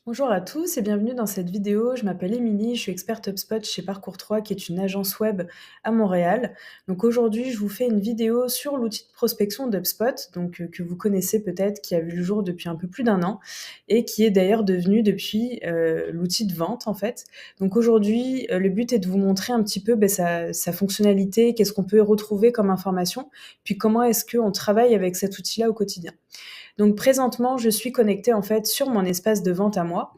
Bonjour à tous et bienvenue dans cette vidéo. Je m'appelle Émilie, je suis experte HubSpot chez Parcours 3, qui est une agence web à Montréal. Donc aujourd'hui, je vous fais une vidéo sur l'outil de prospection d'HubSpot, que vous connaissez peut-être, qui a vu le jour depuis un peu plus d'un an et qui est d'ailleurs devenu depuis l'outil de vente en fait. Donc aujourd'hui, le but est de vous montrer un petit peu sa fonctionnalité, qu'est-ce qu'on peut retrouver comme information, puis comment est-ce qu'on travaille avec cet outil-là au quotidien. Donc présentement, je suis connectée en fait sur mon espace de vente à moi.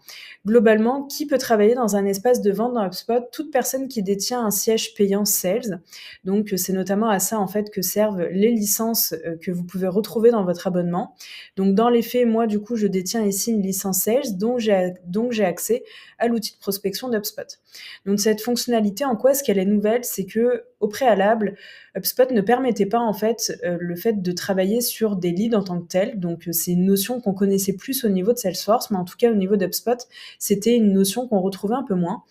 Globalement, qui peut travailler dans un espace de vente dans HubSpot? Toute personne qui détient un siège payant Sales. Donc c'est notamment à ça en fait que servent les licences que vous pouvez retrouver dans votre abonnement. Donc dans les faits, moi du coup, je détiens ici une licence Sales, donc j'ai accès à l'outil de prospection d'HubSpot. Donc cette fonctionnalité, en quoi est-ce qu'elle est nouvelle? C'est que au préalable, HubSpot ne permettait pas en fait le fait de travailler sur des leads en tant que tels. Donc c'est une notion qu'on connaissait plus au niveau de Salesforce, mais en tout cas au niveau d'HubSpot, c'était une notion qu'on retrouvait un peu moins.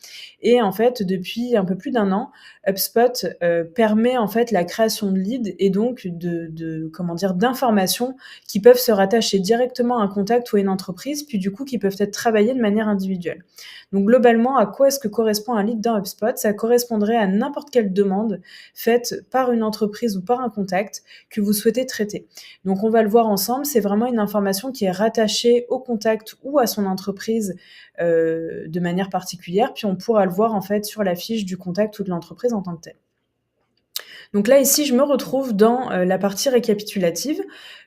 Et en fait, depuis un peu plus d'un an, HubSpot permet en fait la création de leads et donc d'informations qui peuvent se rattacher directement à un contact ou à une entreprise, puis du coup qui peuvent être travaillées de manière individuelle. Donc globalement, à quoi est-ce que correspond un lead dans HubSpot? Ça correspondrait à n'importe quelle demande faite par une entreprise ou par un contact que vous souhaitez traiter. Donc on va le voir ensemble, c'est vraiment une information qui est rattachée au contact ou à son entreprise de manière particulière, puis on pourra le voir en fait sur la fiche du contact ou de l'entreprise en tant que telle. Donc là, ici, je me retrouve dans la partie récapitulative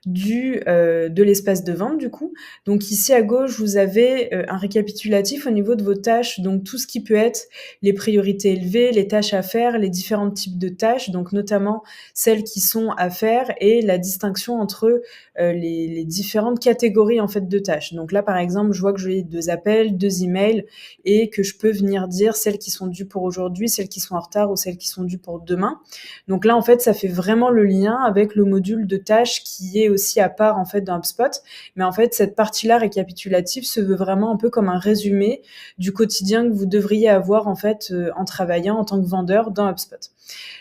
de l'espace de vente, du coup. Donc ici, à gauche, vous avez un récapitulatif au niveau de vos tâches, donc tout ce qui peut être les priorités élevées, les tâches à faire, les différents types de tâches, donc notamment celles qui sont à faire et la distinction entre les différentes catégories en fait de tâches. Donc là, par exemple, je vois que j'ai 2 appels, 2 emails et que je peux venir dire celles qui sont dues pour aujourd'hui, celles qui sont en retard ou celles qui sont dues pour demain. Donc là, en fait, ça fait vraiment le lien avec le module de tâches qui est aussi à part, en fait, dans HubSpot. Mais en fait, cette partie-là récapitulative se veut vraiment un peu comme un résumé du quotidien que vous devriez avoir, en fait, en travaillant en tant que vendeur dans HubSpot.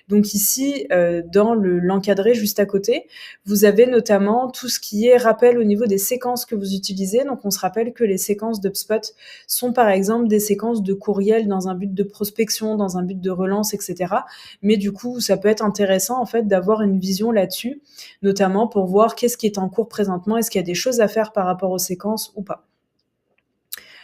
Donc ici, dans l'encadré juste à côté, vous avez notamment tout ce qui est rappel au niveau des séquences que vous utilisez. Donc on se rappelle que les séquences d'HubSpot sont par exemple des séquences de courriel dans un but de prospection, dans un but de relance, etc. Mais du coup, ça peut être intéressant en fait d'avoir une vision là-dessus, notamment pour voir qu'est-ce qui est en cours présentement, est-ce qu'il y a des choses à faire par rapport aux séquences ou pas.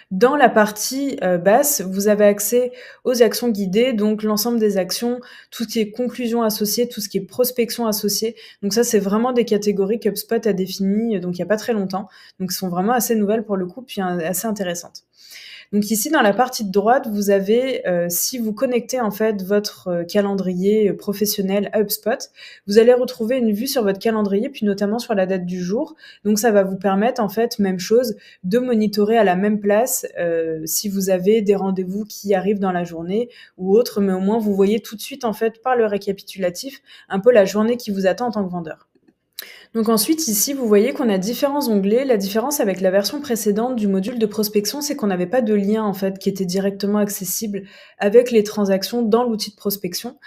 Dans la partie basse, vous avez accès aux actions guidées, donc l'ensemble des actions, tout ce qui est conclusion associée, tout ce qui est prospection associée. Donc ça, c'est vraiment des catégories qu'HubSpot a définies donc il n'y a pas très longtemps. Donc, elles sont vraiment assez nouvelles pour le coup, puis assez intéressantes. Donc ici, dans la partie de droite, vous avez, si vous connectez en fait votre calendrier professionnel à HubSpot, vous allez retrouver une vue sur votre calendrier, puis notamment sur la date du jour. Donc ça va vous permettre en fait, même chose, de monitorer à la même place si vous avez des rendez-vous qui arrivent dans la journée ou autre, mais au moins vous voyez tout de suite en fait par le récapitulatif un peu la journée qui vous attend en tant que vendeur. Donc ensuite, ici, vous voyez qu'on a différents onglets. La différence avec la version précédente du module de prospection, c'est qu'on n'avait pas de lien en fait qui était directement accessible avec les transactions dans l'outil de prospection.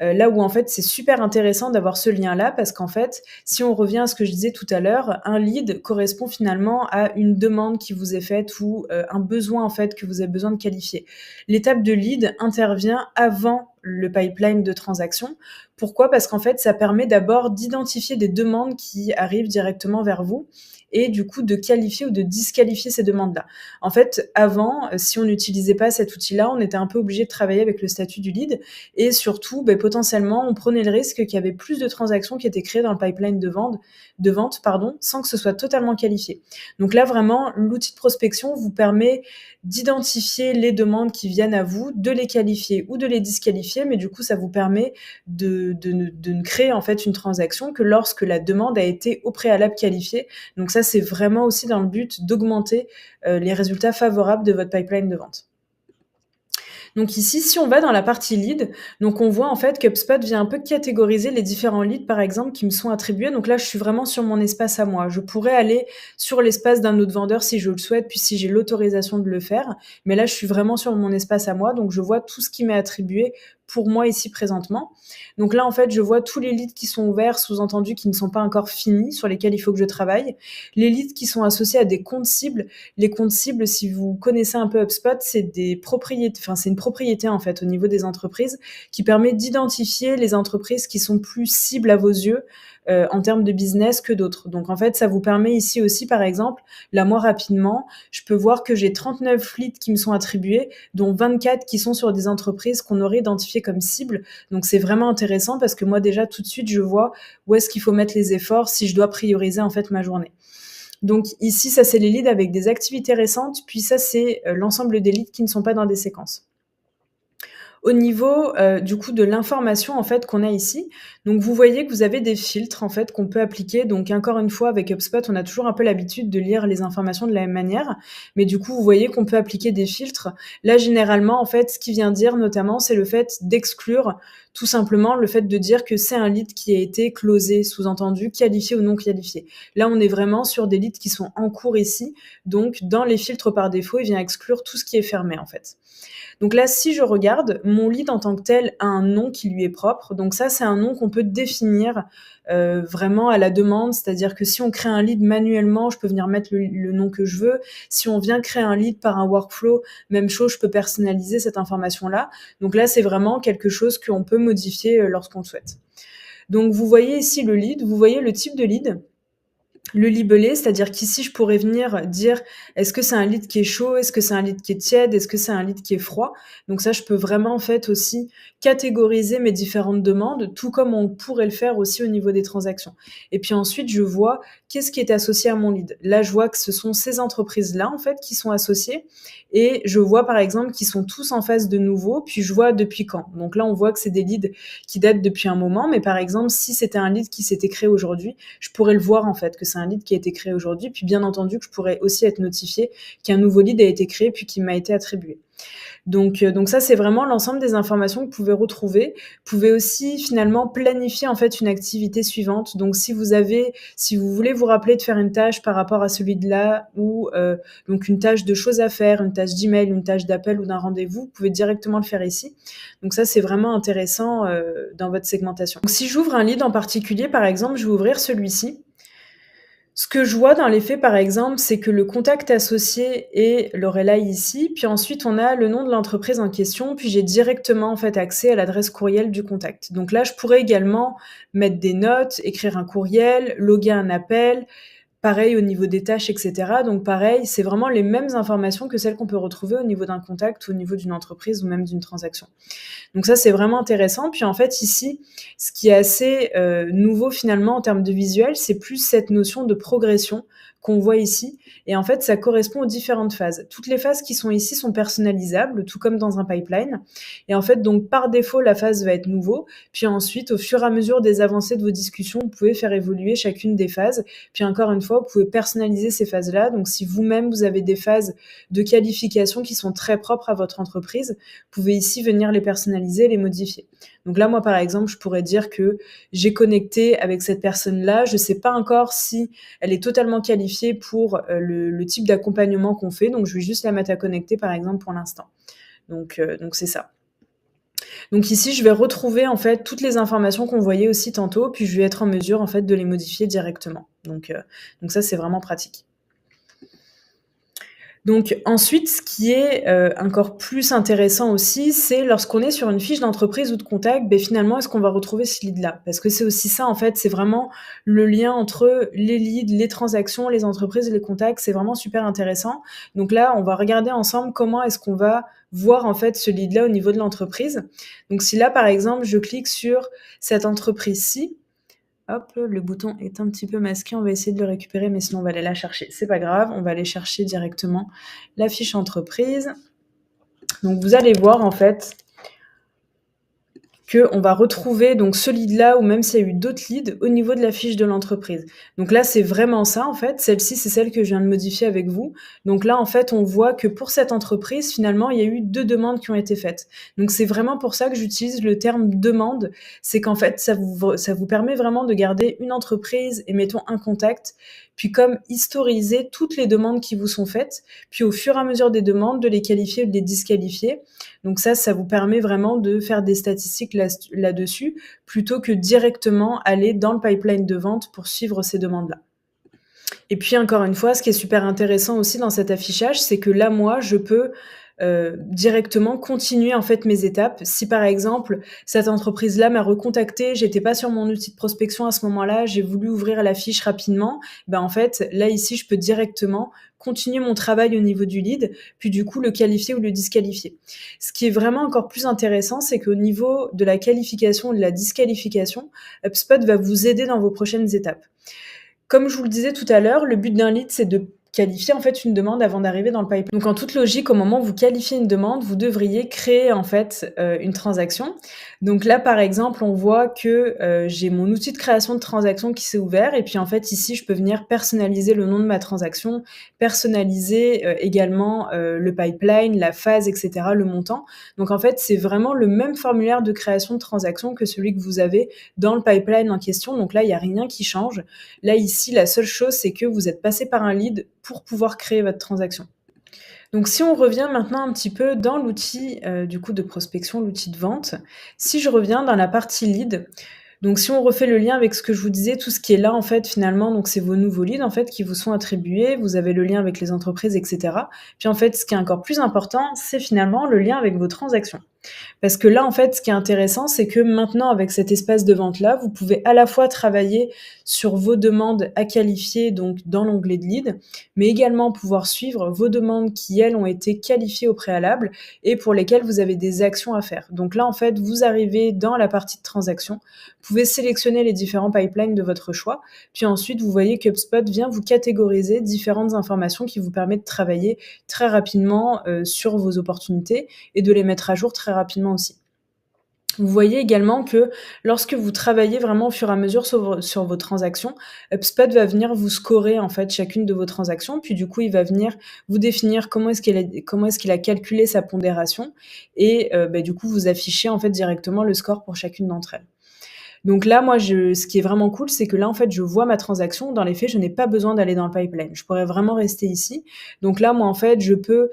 Là où en fait, c'est super intéressant d'avoir ce lien-là parce qu'en fait, si on revient à ce que je disais tout à l'heure, un lead correspond finalement à une demande qui vous est faite ou un besoin en fait que vous avez besoin de qualifier. L'étape de lead intervient avant le pipeline de transaction. Pourquoi? Parce qu'en fait, ça permet d'abord d'identifier des demandes qui arrivent directement vers vous et du coup de qualifier ou de disqualifier ces demandes-là. En fait, avant, si on n'utilisait pas cet outil-là, on était un peu obligé de travailler avec le statut du lead et surtout, potentiellement, on prenait le risque qu'il y avait plus de transactions qui étaient créées dans le pipeline de vente, sans que ce soit totalement qualifié. Donc là, vraiment, l'outil de prospection vous permet d'identifier les demandes qui viennent à vous, de les qualifier ou de les disqualifier, mais du coup, ça vous permet de ne créer en fait une transaction que lorsque la demande a été au préalable qualifiée. Donc ça, c'est vraiment aussi dans le but d'augmenter les résultats favorables de votre pipeline de vente. Donc ici, si on va dans la partie lead, donc on voit en fait qu'HubSpot vient un peu catégoriser les différents leads, par exemple, qui me sont attribués. Donc là, je suis vraiment sur mon espace à moi. Je pourrais aller sur l'espace d'un autre vendeur si je le souhaite, puis si j'ai l'autorisation de le faire. Mais là, je suis vraiment sur mon espace à moi, donc je vois tout ce qui m'est attribué pour moi ici présentement. Donc là, en fait, je vois tous les leads qui sont ouverts, sous-entendu qui ne sont pas encore finis, sur lesquels il faut que je travaille. Les leads qui sont associés à des comptes cibles. Les comptes cibles, si vous connaissez un peu HubSpot, c'est des propriétés, enfin, c'est une propriété, en fait, au niveau des entreprises qui permet d'identifier les entreprises qui sont plus cibles à vos yeux, en termes de business que d'autres. Donc en fait, ça vous permet ici aussi, par exemple, là, moi, rapidement, je peux voir que j'ai 39 leads qui me sont attribués, dont 24 qui sont sur des entreprises qu'on aurait identifiées comme cibles. Donc c'est vraiment intéressant parce que moi, déjà, tout de suite, je vois où est-ce qu'il faut mettre les efforts si je dois prioriser, en fait, ma journée. Donc ici, ça, c'est les leads avec des activités récentes, puis ça, c'est l'ensemble des leads qui ne sont pas dans des séquences. Au niveau, du coup, de l'information, en fait, qu'on a ici, donc vous voyez que vous avez des filtres, en fait, qu'on peut appliquer. Donc encore une fois, avec HubSpot, on a toujours un peu l'habitude de lire les informations de la même manière, mais du coup, vous voyez qu'on peut appliquer des filtres. Là, généralement, en fait, ce qui vient dire notamment, c'est le fait d'exclure tout simplement le fait de dire que c'est un lead qui a été closé, sous-entendu qualifié ou non qualifié. Là, on est vraiment sur des leads qui sont en cours ici, donc dans les filtres par défaut, il vient exclure tout ce qui est fermé, en fait. Donc là, si je regarde, mon lead en tant que tel a un nom qui lui est propre. Donc ça, c'est un nom qu'on peut définir vraiment à la demande. C'est-à-dire que si on crée un lead manuellement, je peux venir mettre le nom que je veux. Si on vient créer un lead par un workflow, même chose, je peux personnaliser cette information-là. Donc là, c'est vraiment quelque chose qu'on peut modifier lorsqu'on le souhaite. Donc vous voyez ici le lead, vous voyez le type de lead. Le libellé, c'est-à-dire qu'ici, je pourrais venir dire, est-ce que c'est un lead qui est chaud? Est-ce que c'est un lead qui est tiède? Est-ce que c'est un lead qui est froid? Donc ça, je peux vraiment, en fait, aussi catégoriser mes différentes demandes, tout comme on pourrait le faire aussi au niveau des transactions. Et puis ensuite, je vois qu'est-ce qui est associé à mon lead. Là, je vois que ce sont ces entreprises-là, en fait, qui sont associées. Et je vois, par exemple, qu'ils sont tous en phase de nouveau, puis je vois depuis quand. Donc là, on voit que c'est des leads qui datent depuis un moment. Mais par exemple, si c'était un lead qui s'était créé aujourd'hui, je pourrais le voir, en fait, que c'est un lead qui a été créé aujourd'hui, puis bien entendu que je pourrais aussi être notifiée qu'un nouveau lead a été créé puis qui m'a été attribué. Donc ça, c'est vraiment l'ensemble des informations que vous pouvez retrouver. Vous pouvez aussi finalement planifier en fait une activité suivante. Donc si vous voulez vous rappeler de faire une tâche par rapport à celui de là ou donc une tâche de choses à faire, une tâche d'email, une tâche d'appel ou d'un rendez-vous, vous pouvez directement le faire ici. Donc ça, c'est vraiment intéressant dans votre segmentation. Donc si j'ouvre un lead en particulier, par exemple, je vais ouvrir celui-ci. Ce que je vois dans les faits, par exemple, c'est que le contact associé est Lorelai ici, puis ensuite on a le nom de l'entreprise en question, puis j'ai directement en fait accès à l'adresse courriel du contact. Donc là, je pourrais également mettre des notes, écrire un courriel, loguer un appel, pareil au niveau des tâches, etc. Donc pareil, c'est vraiment les mêmes informations que celles qu'on peut retrouver au niveau d'un contact ou au niveau d'une entreprise ou même d'une transaction. Donc ça, c'est vraiment intéressant. Puis en fait, ici, ce qui est assez nouveau finalement en termes de visuel, c'est plus cette notion de progression qu'on voit ici. Et en fait, ça correspond aux différentes phases. Toutes les phases qui sont ici sont personnalisables, tout comme dans un pipeline. Et en fait, donc par défaut, la phase va être nouveau. Puis ensuite, au fur et à mesure des avancées de vos discussions, vous pouvez faire évoluer chacune des phases. Puis encore une fois, vous pouvez personnaliser ces phases-là. Donc si vous-même, vous avez des phases de qualification qui sont très propres à votre entreprise, vous pouvez ici venir les personnaliser, les modifier. Donc là, moi, par exemple, je pourrais dire que j'ai connecté avec cette personne-là. Je ne sais pas encore si elle est totalement qualifiée pour le type d'accompagnement qu'on fait. Donc, je vais juste la mettre à connecter, par exemple, pour l'instant. Donc c'est ça. Donc ici, je vais retrouver en fait toutes les informations qu'on voyait aussi tantôt, puis je vais être en mesure en fait de les modifier directement. Donc ça, c'est vraiment pratique. Donc ensuite, ce qui est encore plus intéressant aussi, c'est lorsqu'on est sur une fiche d'entreprise ou de contact, finalement, est-ce qu'on va retrouver ce lead-là? Parce que c'est aussi ça, en fait, c'est vraiment le lien entre les leads, les transactions, les entreprises et les contacts. C'est vraiment super intéressant. Donc là, on va regarder ensemble comment est-ce qu'on va voir en fait ce lead-là au niveau de l'entreprise. Donc si là, par exemple, je clique sur cette entreprise-ci, hop, le bouton est un petit peu masqué, on va essayer de le récupérer, mais sinon on va aller la chercher. C'est pas grave, on va aller chercher directement la fiche entreprise. Donc vous allez voir en fait qu'on va retrouver donc ce lead-là, ou même s'il y a eu d'autres leads, au niveau de la fiche de l'entreprise. Donc là, c'est vraiment ça, en fait. Celle-ci, c'est celle que je viens de modifier avec vous. Donc là, en fait, on voit que pour cette entreprise, finalement, il y a eu 2 demandes qui ont été faites. Donc c'est vraiment pour ça que j'utilise le terme demande. C'est qu'en fait, ça vous permet vraiment de garder une entreprise et mettons un contact puis comme historiser toutes les demandes qui vous sont faites, puis au fur et à mesure des demandes, de les qualifier ou de les disqualifier. Donc ça vous permet vraiment de faire des statistiques là-dessus, plutôt que directement aller dans le pipeline de vente pour suivre ces demandes-là. Et puis encore une fois, ce qui est super intéressant aussi dans cet affichage, c'est que là, moi, je peux directement continuer en fait mes étapes. Si par exemple, cette entreprise-là m'a recontacté, j'étais pas sur mon outil de prospection à ce moment-là, j'ai voulu ouvrir la fiche rapidement, ben en fait, là ici, je peux directement continuer mon travail au niveau du lead, puis du coup le qualifier ou le disqualifier. Ce qui est vraiment encore plus intéressant, c'est qu'au niveau de la qualification ou de la disqualification, HubSpot va vous aider dans vos prochaines étapes. Comme je vous le disais tout à l'heure, le but d'un lead, c'est de qualifier en fait une demande avant d'arriver dans le pipeline. Donc en toute logique, au moment où vous qualifiez une demande, vous devriez créer en fait une transaction. Donc là, par exemple, on voit que j'ai mon outil de création de transaction qui s'est ouvert, et puis en fait ici, je peux venir personnaliser le nom de ma transaction, personnaliser également le pipeline, la phase, etc., le montant. Donc en fait, c'est vraiment le même formulaire de création de transaction que celui que vous avez dans le pipeline en question. Donc là, il n'y a rien qui change. Là, ici, la seule chose, c'est que vous êtes passé par un lead pour pouvoir créer votre transaction. Donc si on revient maintenant un petit peu dans l'outil du coup de prospection, l'outil de vente, si je reviens dans la partie lead, donc si on refait le lien avec ce que je vous disais, tout ce qui est là en fait finalement, donc c'est vos nouveaux leads en fait qui vous sont attribués, vous avez le lien avec les entreprises, etc. Puis en fait, ce qui est encore plus important, c'est finalement le lien avec vos transactions. Parce que là, en fait, ce qui est intéressant, c'est que maintenant, avec cet espace de vente-là, vous pouvez à la fois travailler sur vos demandes à qualifier, donc dans l'onglet de lead, mais également pouvoir suivre vos demandes qui, elles, ont été qualifiées au préalable et pour lesquelles vous avez des actions à faire. Donc là, en fait, vous arrivez dans la partie de transaction, vous pouvez sélectionner les différents pipelines de votre choix, puis ensuite, vous voyez qu'HubSpot vient vous catégoriser différentes informations qui vous permettent de travailler très rapidement sur vos opportunités et de les mettre à jour très rapidement aussi. Vous voyez également que lorsque vous travaillez vraiment au fur et à mesure sur vos transactions, HubSpot va venir vous scorer en fait chacune de vos transactions, puis du coup il va venir vous définir comment est-ce qu'il a calculé sa pondération et du coup vous afficher en fait directement le score pour chacune d'entre elles. Donc là, moi, ce qui est vraiment cool, c'est que là, en fait, je vois ma transaction. Dans les faits, je n'ai pas besoin d'aller dans le pipeline. Je pourrais vraiment rester ici. Donc là, moi, en fait, je peux,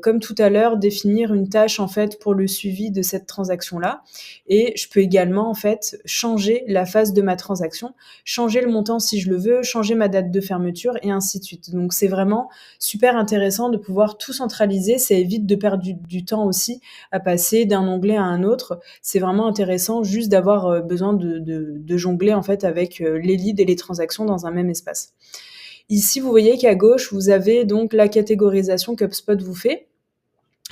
comme tout à l'heure, définir une tâche, en fait, pour le suivi de cette transaction-là. Et je peux également, en fait, changer la phase de ma transaction, changer le montant si je le veux, changer ma date de fermeture et ainsi de suite. Donc c'est vraiment super intéressant de pouvoir tout centraliser. Ça évite de perdre du temps aussi à passer d'un onglet à un autre. C'est vraiment intéressant juste d'avoir besoin de jongler en fait avec les leads et les transactions dans un même espace. Ici, vous voyez qu'à gauche, vous avez donc la catégorisation qu'HubSpot vous fait.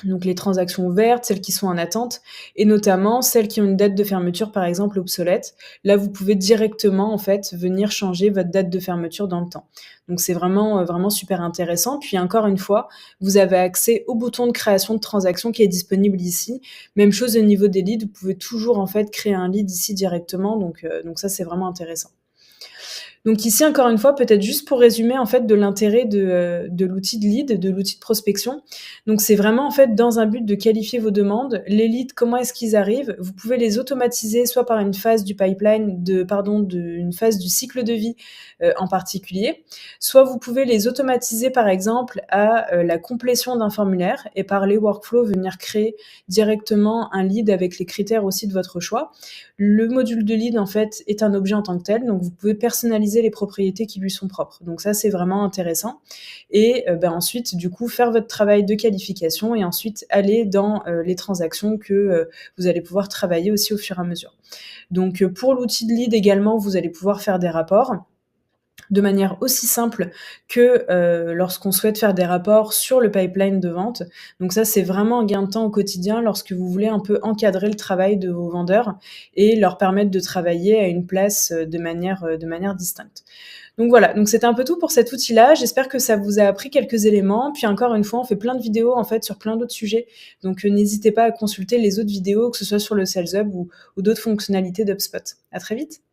Donc les transactions ouvertes, celles qui sont en attente, et notamment celles qui ont une date de fermeture par exemple obsolète. Là, vous pouvez directement en fait venir changer votre date de fermeture dans le temps. Donc c'est vraiment super intéressant. Puis encore une fois, vous avez accès au bouton de création de transaction qui est disponible ici. Même chose au niveau des leads, vous pouvez toujours en fait créer un lead ici directement. Donc ça c'est vraiment intéressant. Donc ici, encore une fois, peut-être juste pour résumer en fait de l'intérêt de l'outil de lead, de l'outil de prospection. Donc c'est vraiment en fait dans un but de qualifier vos demandes. Les leads, comment est-ce qu'ils arrivent? Vous pouvez les automatiser soit par une phase du pipeline, une phase du cycle de vie en particulier, soit vous pouvez les automatiser par exemple à la complétion d'un formulaire et par les workflows venir créer directement un lead avec les critères aussi de votre choix. Le module de lead, en fait, est un objet en tant que tel, donc vous pouvez personnaliser les propriétés qui lui sont propres. Donc ça, c'est vraiment intéressant. Et ensuite, du coup, faire votre travail de qualification et ensuite aller dans les transactions que vous allez pouvoir travailler aussi au fur et à mesure. Donc pour l'outil de lead également, vous allez pouvoir faire des rapports de manière aussi simple que lorsqu'on souhaite faire des rapports sur le pipeline de vente. Donc ça, c'est vraiment un gain de temps au quotidien lorsque vous voulez un peu encadrer le travail de vos vendeurs et leur permettre de travailler à une place de manière distincte. Donc voilà, donc c'était un peu tout pour cet outil-là. J'espère que ça vous a appris quelques éléments. Puis encore une fois, on fait plein de vidéos en fait sur plein d'autres sujets. Donc n'hésitez pas à consulter les autres vidéos, que ce soit sur le Sales Hub ou d'autres fonctionnalités d'HubSpot. À très vite.